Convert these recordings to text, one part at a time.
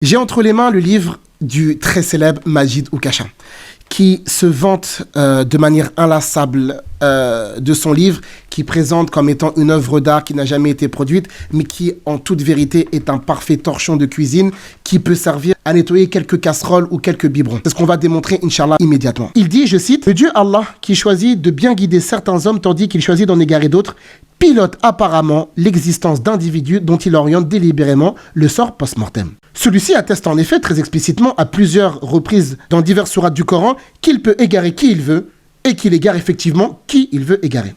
J'ai entre les mains le livre du très célèbre Majid Oukasha, qui se vante de manière inlassable de son livre, qui présente comme étant une œuvre d'art qui n'a jamais été produite, mais qui, en toute vérité, est un parfait torchon de cuisine qui peut servir à nettoyer quelques casseroles ou quelques biberons. C'est ce qu'on va démontrer, Inch'Allah, immédiatement. Il dit, je cite, « Le Dieu Allah, qui choisit de bien guider certains hommes, tandis qu'il choisit d'en égarer d'autres, pilote apparemment l'existence d'individus dont il oriente délibérément le sort post-mortem. » Celui-ci atteste en effet très explicitement à plusieurs reprises dans diverses sourates du Coran qu'il peut égarer qui il veut et qu'il égare effectivement qui il veut égarer.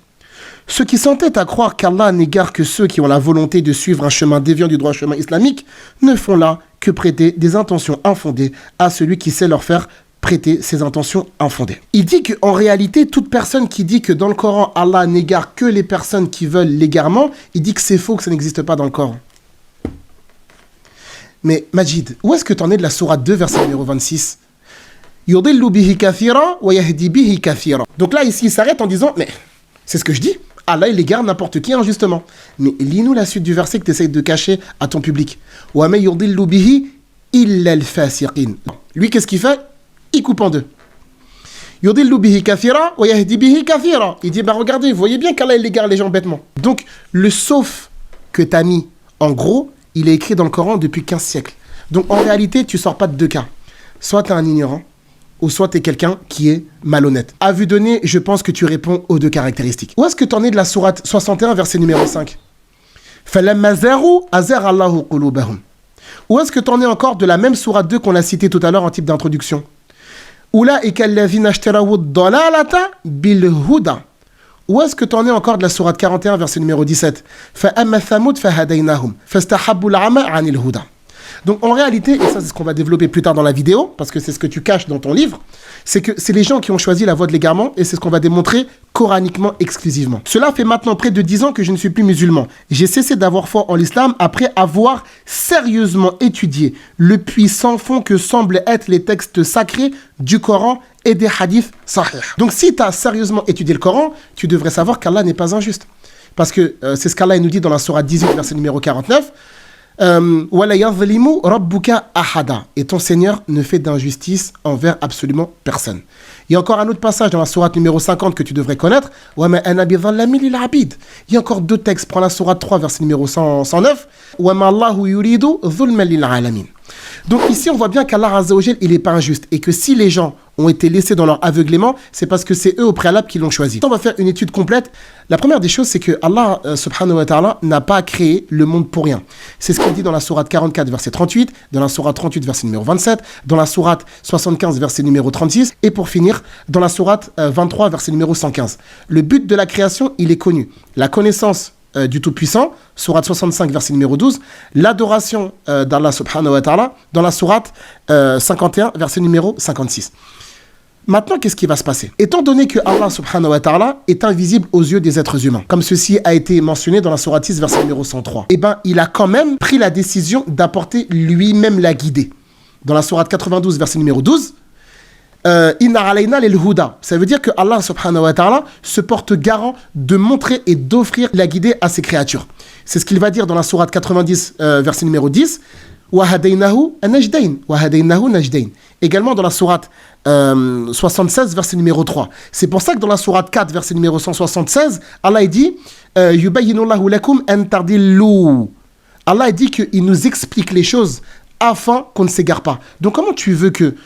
Ceux qui s'entêtent à croire qu'Allah n'égare que ceux qui ont la volonté de suivre un chemin déviant du droit chemin islamique ne font là que prêter des intentions infondées à celui qui sait leur faire prêter ses intentions infondées. Il dit qu'en réalité, toute personne qui dit que dans le Coran, Allah n'égare que les personnes qui veulent l'égarement, il dit que c'est faux, que ça n'existe pas dans le Coran. Mais Majid, où est-ce que tu en es de la sourate 2, verset numéro 26 ? Yudillu bihi kathira wa yahdi bihi kathira. Donc là, ici, il s'arrête en disant, mais c'est ce que je dis, Allah, il égare n'importe qui injustement. Mais lis-nous la suite du verset que tu essayes de cacher à ton public. Wa ma yudillu bihi illa al-fasiqin. Lui, qu'est-ce qu'il fait ? Il coupe en deux. Yudillu bihi kathira wa yahdi bihi kathira. Il dit, bah regardez, vous voyez bien qu'Allah, il égare les gens bêtement. Donc, le sauf que tu as mis en gros, il est écrit dans le Coran depuis 15 siècles. Donc, en réalité, tu ne sors pas de deux cas. Soit tu es un ignorant, ou soit tu es quelqu'un qui est malhonnête. À vue donnée, je pense que tu réponds aux deux caractéristiques. Où est-ce que tu en es de la sourate 61, verset numéro 5 ? فَلَمَّا زَاغُوا أَزَاغَ اللَّهُ قُلُوبَهُمْ. Où est-ce que tu en es encore de la même sourate 2 qu'on a citée tout à l'heure en type d'introduction ? أُولَٰئِكَ الَّذِينَ اشْتَرَوُا الضَّلَالَةَ بِالْهُدَى. Où est-ce que tu en es encore de la sourate 41, verset numéro 17 فَأَمَّا ثَمُودَ فَهَدَيْنَاهُمْ فَاسْتَحَبُّوا الْعَمَى عَنِ الْهُدَى. Donc en réalité, et ça c'est ce qu'on va développer plus tard dans la vidéo, parce que c'est ce que tu caches dans ton livre, c'est que c'est les gens qui ont choisi la voie de l'égarement, et c'est ce qu'on va démontrer coraniquement exclusivement. Cela fait maintenant près de 10 ans que je ne suis plus musulman. J'ai cessé d'avoir foi en l'islam après avoir sérieusement étudié le puits sans fond que semblent être les textes sacrés du Coran et des hadiths sahih. Donc si tu as sérieusement étudié le Coran, tu devrais savoir qu'Allah n'est pas injuste. Parce que c'est ce qu'Allah nous dit dans la sourate 18, verset numéro 49. Et ton Seigneur ne fait d'injustice envers absolument personne. Il y a encore un autre passage dans la sourate numéro 50 que tu devrais connaître. Il y a encore deux textes. Prends la sourate 3, verset numéro 109. Donc ici, on voit bien qu'Allah Azza wa Jal, il n'est pas injuste. Et que si les gens ont été laissés dans leur aveuglément, c'est parce que c'est eux au préalable qui l'ont choisi. On va faire une étude complète. La première des choses, c'est que Allah subhanahu wa ta'ala n'a pas créé le monde pour rien. C'est ce qu'il dit dans la sourate 44, verset 38, dans la sourate 38, verset numéro 27, dans la sourate 75, verset numéro 36, et pour finir, dans la sourate 23, verset numéro 115. Le but de la création, il est connu. La connaissance du Tout-Puissant, sourate 65, verset numéro 12, l'adoration d'Allah subhanahu wa ta'ala, dans la sourate 51, verset numéro 56. Maintenant, qu'est-ce qui va se passer ? Étant donné que Allah subhanahu wa ta'ala est invisible aux yeux des êtres humains, comme ceci a été mentionné dans la sourate 6, verset numéro 103, eh bien, il a quand même pris la décision d'apporter lui-même la guidée. Dans la sourate 92, verset numéro 12, Inna alayna lil huda. Ça veut dire que Allah subhanahu wa ta'ala se porte garant de montrer et d'offrir la guidée à ses créatures. C'est ce qu'il va dire dans la sourate 90, verset numéro 10. Wa hadaynahu najdayn. Wa hadaynahu najdayn. Également dans la sourate 76, verset numéro 3. C'est pour ça que dans la sourate 4, verset numéro 176, Allah dit Yubayyinullahu lakum an tardillu. Allah dit qu'il nous explique les choses afin qu'on ne s'égare pas. Donc comment tu veux que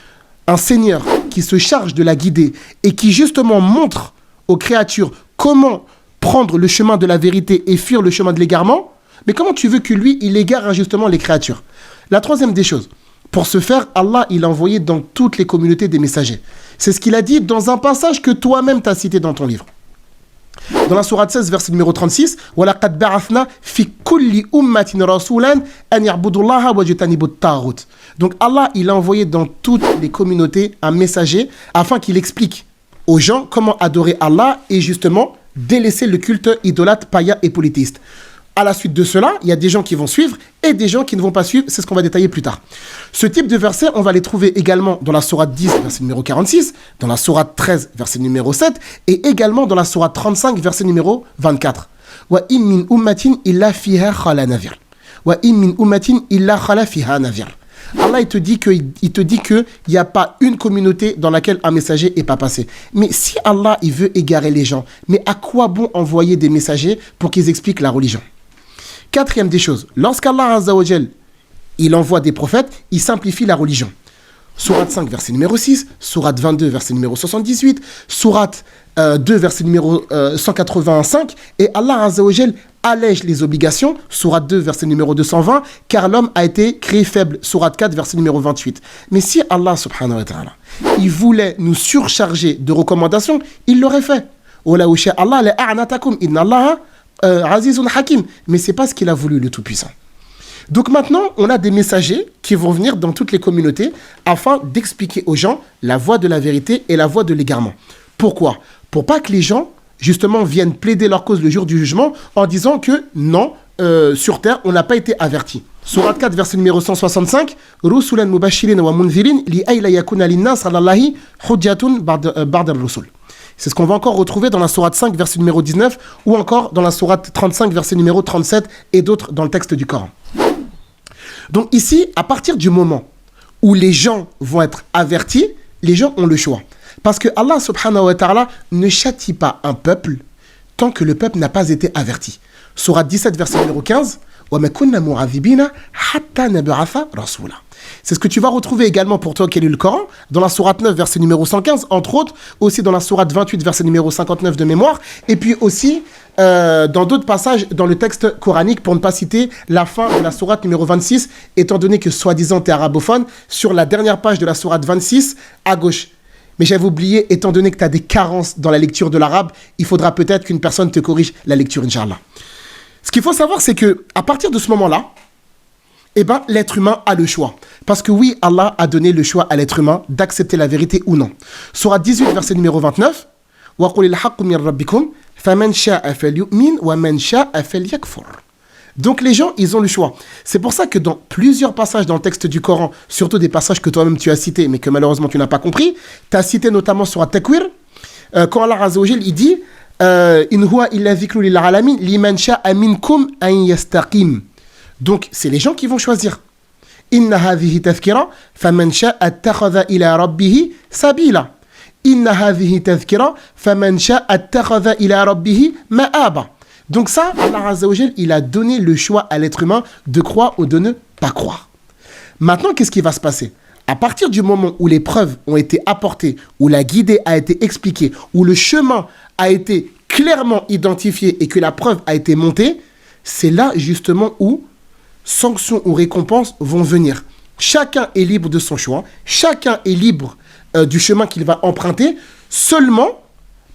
un Seigneur qui se charge de la guider et qui justement montre aux créatures comment prendre le chemin de la vérité et fuir le chemin de l'égarement, mais comment tu veux que lui, il égare injustement les créatures ? La troisième des choses, pour ce faire, Allah, il a envoyé dans toutes les communautés des messagers. C'est ce qu'il a dit dans un passage que toi-même t'as cité dans ton livre. Dans la sourate 16, verset numéro 36, وَلَقَدْ بَعَثْنَا فِي كُلِّ أُمَّةٍ رَسُولًا أَنْ يَعْبُدُوا اللَّهَ وَيَجْتَنِبُوا الطَّاغُوتَ. Donc Allah, il a envoyé dans toutes les communautés un messager afin qu'il explique aux gens comment adorer Allah et justement délaisser le culte idolâtre, païen et polythéiste. À la suite de cela, il y a des gens qui vont suivre et des gens qui ne vont pas suivre. C'est ce qu'on va détailler plus tard. Ce type de versets, on va les trouver également dans la sourate 10, verset numéro 46, dans la sourate 13, verset numéro 7, et également dans la sourate 35, verset numéro 24. Wa in min ummatin illa fiha khala navir. Wa in min ummatin illa khala fiha navir. Allah, il te dit qu'il n'y a pas une communauté dans laquelle un messager n'est pas passé. Mais si Allah, il veut égarer les gens, mais à quoi bon envoyer des messagers pour qu'ils expliquent la religion? Quatrième des choses, lorsqu'Allah Azza wa Jal, il envoie des prophètes, il simplifie la religion. Sourate 5, verset numéro 6, Sourate 22, verset numéro 78, Sourate 2, verset numéro 185, et Allah Azza wa Jal allège les obligations, Sourate 2, verset numéro 220, car l'homme a été créé faible, Sourate 4, verset numéro 28. Mais si Allah, subhanahu wa ta'ala, il voulait nous surcharger de recommandations, il l'aurait fait. Ola usha Allah la a'natakum inna Allah azizun hakim. Mais c'est pas ce qu'il a voulu, le Tout-Puissant. Donc maintenant, on a des messagers qui vont venir dans toutes les communautés afin d'expliquer aux gens la voie de la vérité et la voie de l'égarement. Pourquoi? Pour pas que les gens, justement, viennent plaider leur cause le jour du jugement en disant que non, sur terre, on n'a pas été averti. Sourate 4, verset numéro 165, Rusulan mubashirin wa munzirin li ayla yakuna linnas ala Allahi hujjatun ba'da ar-rusul. C'est ce qu'on va encore retrouver dans la sourate 5, verset numéro 19, ou encore dans la sourate 35, verset numéro 37, et d'autres dans le texte du Coran. Donc ici, à partir du moment où les gens vont être avertis, les gens ont le choix. Parce que Allah subhanahu wa ta'ala ne châtie pas un peuple tant que le peuple n'a pas été averti. Sourate 17, verset numéro 15, وَمَا كُنَّا مُعَذِّبِينَ حَتَّى نَبْعَثَ رَسُولًا. C'est ce que tu vas retrouver également pour toi qui lis le Coran, dans la sourate 9, verset numéro 115, entre autres, aussi dans la sourate 28, verset numéro 59 de mémoire, et puis aussi dans d'autres passages dans le texte coranique, pour ne pas citer la fin de la sourate numéro 26, étant donné que soi-disant tu es arabophone, sur la dernière page de la sourate 26, à gauche. Mais j'avais oublié, étant donné que tu as des carences dans la lecture de l'arabe, il faudra peut-être qu'une personne te corrige la lecture, Inch'Allah. Ce qu'il faut savoir, c'est qu'à partir de ce moment-là, eh ben, l'être humain a le choix. Parce que oui, Allah a donné le choix à l'être humain d'accepter la vérité ou non. Sourate 18, verset numéro 29, وَقُلِ الْحَقُّ مِنْ رَبِّكُمْ فَمَنْ شَاءَ فَلْيُؤْمِنْ وَمَنْ شَاءَ فَلْيَكْفُرْ. Donc les gens, ils ont le choix. C'est pour ça que dans plusieurs passages dans le texte du Coran, surtout des passages que toi-même tu as cités, mais que malheureusement tu n'as pas compris, tu as cité notamment sur At-Takwir, quand Allah Azza wa Jal, il dit in huwa illa dhikru lil alamin liman sha'a minkum an yastaqim. Donc c'est les gens qui vont choisir. Inna hadhihi tadhkira faman sha'a ittakhadha ila rabbih sabila. Inna hadhihi tadhkira faman sha'a ittakhadha ila rabbih ma'aba. Donc ça, Allah Azza wa Jal, il a donné le choix à l'être humain de croire ou de ne pas croire. Maintenant, qu'est-ce qui va se passer? À partir du moment où les preuves ont été apportées, où la guidée a été expliquée, où le chemin a été clairement identifié et que la preuve a été montée, c'est là justement où sanctions ou récompenses vont venir. Chacun est libre de son choix, chacun est libre du chemin qu'il va emprunter. Seulement,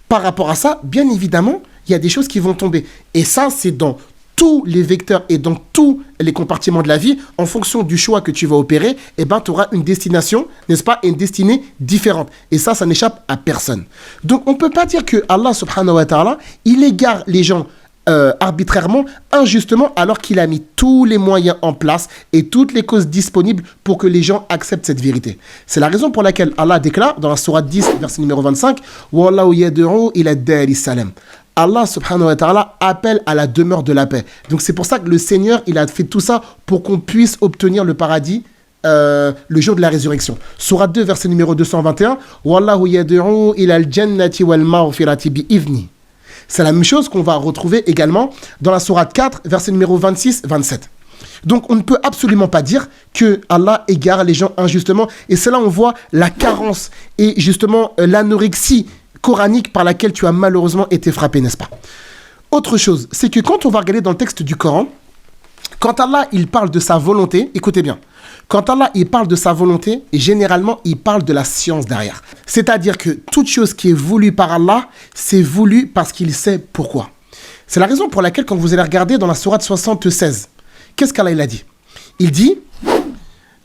par rapport à ça, bien évidemment, il y a des choses qui vont tomber. Et ça, c'est dans tous les vecteurs et dans tous les compartiments de la vie, en fonction du choix que tu vas opérer, eh ben, tu auras une destination, n'est-ce pas, une destinée différente. Et ça n'échappe à personne. Donc, on ne peut pas dire que Allah, subhanahu wa ta'ala, il égare les gens arbitrairement, injustement, alors qu'il a mis tous les moyens en place et toutes les causes disponibles pour que les gens acceptent cette vérité. C'est la raison pour laquelle Allah déclare dans la sourate 10, verset numéro 25, « Wallahu yad'u ila ad-dari salam » Allah subhanahu wa ta'ala appelle à la demeure de la paix. Donc c'est pour ça que le Seigneur, il a fait tout ça pour qu'on puisse obtenir le paradis le jour de la résurrection. Sourate 2, verset numéro 221, « Wallahu yad'u ila al-jannati wal maghfirati bi'idhni » C'est la même chose qu'on va retrouver également dans la sourate 4, verset numéro 26-27. Donc on ne peut absolument pas dire que Allah égare les gens injustement. Et c'est là où on voit la carence et justement l'anorexie coranique par laquelle tu as malheureusement été frappé, n'est-ce pas? Autre chose, c'est que quand on va regarder dans le texte du Coran, quand Allah il parle de sa volonté, écoutez bien, quand Allah il parle de sa volonté, généralement il parle de la science derrière. C'est-à-dire que toute chose qui est voulue par Allah, c'est voulu parce qu'il sait pourquoi. C'est la raison pour laquelle quand vous allez regarder dans la sourate 76, qu'est-ce qu'Allah il a dit? Il dit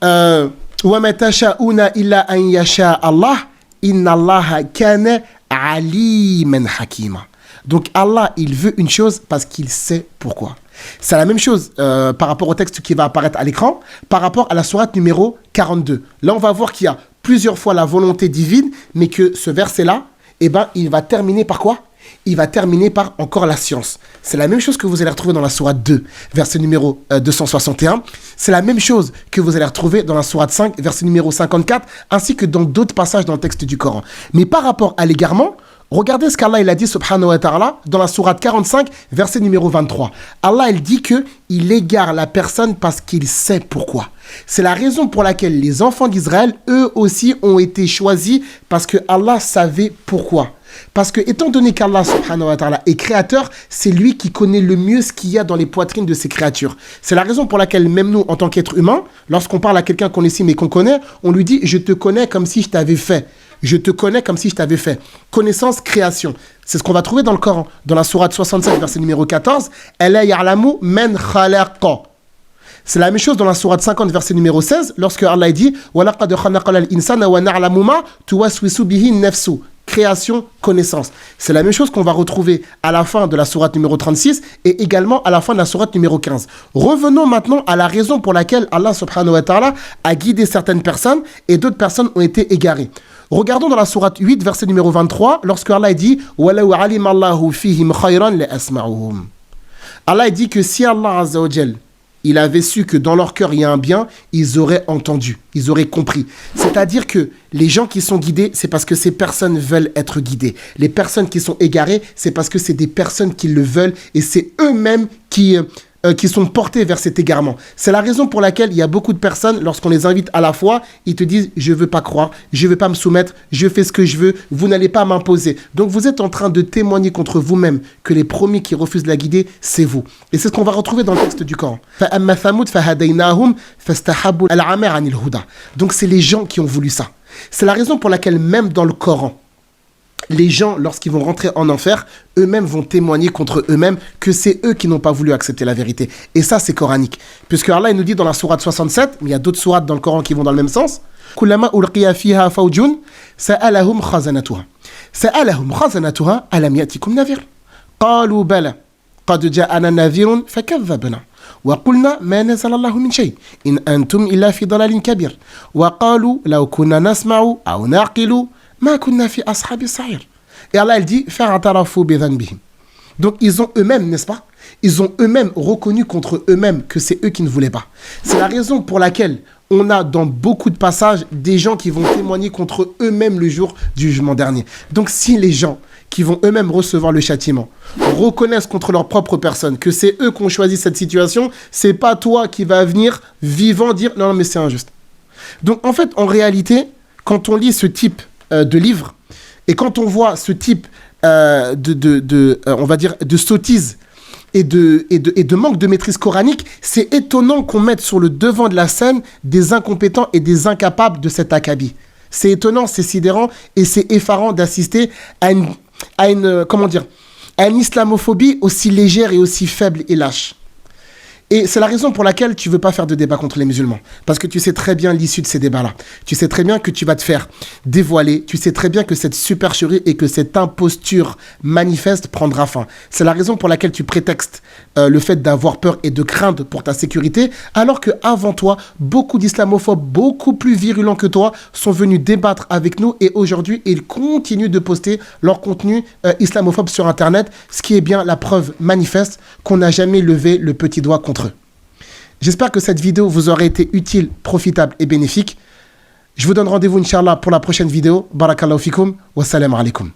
وَمَا تَشَاءُونَ إِلَّا أَن يَشَاءَ اللَّهُ إِنَّ اللَّهَ كَانَ عَلِيمًا حَكِيمًا. Donc Allah, il veut une chose parce qu'il sait pourquoi. C'est la même chose par rapport au texte qui va apparaître à l'écran, par rapport à la sourate numéro 42. Là, on va voir qu'il y a plusieurs fois la volonté divine, mais que ce verset-là, eh ben, il va terminer par quoi? il va terminer par encore la science. C'est la même chose que vous allez retrouver dans la sourate 2, verset numéro 261. C'est la même chose que vous allez retrouver dans la sourate 5, verset numéro 54, ainsi que dans d'autres passages dans le texte du Coran. Mais par rapport à l'égarement, regardez ce qu'Allah il a dit subhanahu wa ta'ala dans la sourate 45, verset numéro 23. Allah il dit qu'il égare la personne parce qu'il sait pourquoi. C'est la raison pour laquelle les enfants d'Israël, eux aussi, ont été choisis parce que Allah savait pourquoi. Parce que étant donné qu'Allah subhanahu wa ta'ala est créateur, c'est lui qui connaît le mieux ce qu'il y a dans les poitrines de ses créatures. C'est la raison pour laquelle même nous, en tant qu'êtres humains, lorsqu'on parle à quelqu'un qu'on estime et qu'on connaît, on lui dit « je te connais comme si je t'avais fait ». Je te connais comme si je t'avais fait. Connaissance, création. C'est ce qu'on va trouver dans le Coran. Dans la sourate 67, verset numéro 14. « Ela ya'lamu men khalaqa ». C'est la même chose dans la sourate 50, verset numéro 16, lorsque Allah dit « Wa laqad khalaqna al-insana wa na'lamu ma tuwaswisu bihi nafsu ». Création, connaissance. C'est la même chose qu'on va retrouver à la fin de la sourate numéro 36 et également à la fin de la sourate numéro 15. Revenons maintenant à la raison pour laquelle Allah subhanahu wa ta'ala a guidé certaines personnes et d'autres personnes ont été égarées. Regardons dans la sourate 8, verset numéro 23, lorsque Allah dit « Walau alim Allahu fihim khayran la asma'uhum ». Allah dit que si Allah azza wa jal, il avait su que dans leur cœur il y a un bien, ils auraient entendu, ils auraient compris. C'est-à-dire que les gens qui sont guidés, c'est parce que ces personnes veulent être guidées. Les personnes qui sont égarées, c'est parce que c'est des personnes qui le veulent et c'est eux-mêmes qui sont portés vers cet égarement. C'est la raison pour laquelle il y a beaucoup de personnes, lorsqu'on les invite à la foi, ils te disent « je ne veux pas croire, je ne veux pas me soumettre, je fais ce que je veux, vous n'allez pas m'imposer ». Donc vous êtes en train de témoigner contre vous-même que les premiers qui refusent de la guider, c'est vous. Et c'est ce qu'on va retrouver dans le texte du Coran. Donc c'est les gens qui ont voulu ça. C'est la raison pour laquelle même dans le Coran, les gens, lorsqu'ils vont rentrer en enfer, eux-mêmes vont témoigner contre eux-mêmes que c'est eux qui n'ont pas voulu accepter la vérité. Et ça, c'est coranique. Puisque Allah il nous dit dans la sourate 67, mais il y a d'autres sourates dans le Coran qui vont dans le même sens, « Kullama ulqiya fiha fawjun, sa'alahum khazanatuha. Sa'alahum khazanatuha alam yatikum nadhir. Qalu bala, qad ja'ana nadhirun fakadhabna. وقلنا ما نزل الله من شيء إن أنتم إلا في ضلال كبير وقالوا لو كنا نسمع أو نعقل ما كنا في أصحاب السعير. » Et Allah, elle dit « فَاعْتَرَفُوا بِذَنْبِهِمْ » Donc ils ont eux-mêmes, n'est-ce pas? Ils ont eux-mêmes reconnu contre eux-mêmes que c'est eux qui ne voulaient pas. C'est la raison pour laquelle on a dans beaucoup de passages des gens qui vont témoigner contre eux-mêmes le jour du jugement dernier. Donc si les gens qui vont eux-mêmes recevoir le châtiment reconnaissent contre leur propre personne que c'est eux qui ont choisi cette situation, c'est pas toi qui vas venir vivant dire non mais c'est injuste. Donc en fait, en réalité, quand on lit ce type de livre et quand on voit ce type on va dire de sottise et de manque de maîtrise coranique, c'est étonnant qu'on mette sur le devant de la scène des incompétents et des incapables de cet acabit. C'est étonnant, c'est sidérant et c'est effarant d'assister à une islamophobie aussi légère et aussi faible et lâche. Et c'est la raison pour laquelle tu ne veux pas faire de débat contre les musulmans. Parce que tu sais très bien l'issue de ces débats-là. Tu sais très bien que tu vas te faire dévoiler. Tu sais très bien que cette supercherie et que cette imposture manifeste prendra fin. C'est la raison pour laquelle tu prétextes le fait d'avoir peur et de craindre pour ta sécurité, alors qu'avant toi, beaucoup d'islamophobes, beaucoup plus virulents que toi, sont venus débattre avec nous et aujourd'hui, ils continuent de poster leur contenu islamophobe sur Internet, ce qui est bien la preuve manifeste qu'on n'a jamais levé le petit doigt contre eux. J'espère que cette vidéo vous aura été utile, profitable et bénéfique. Je vous donne rendez-vous, Inch'Allah, pour la prochaine vidéo. Barakallahu fikum. Wassalamu alaikum.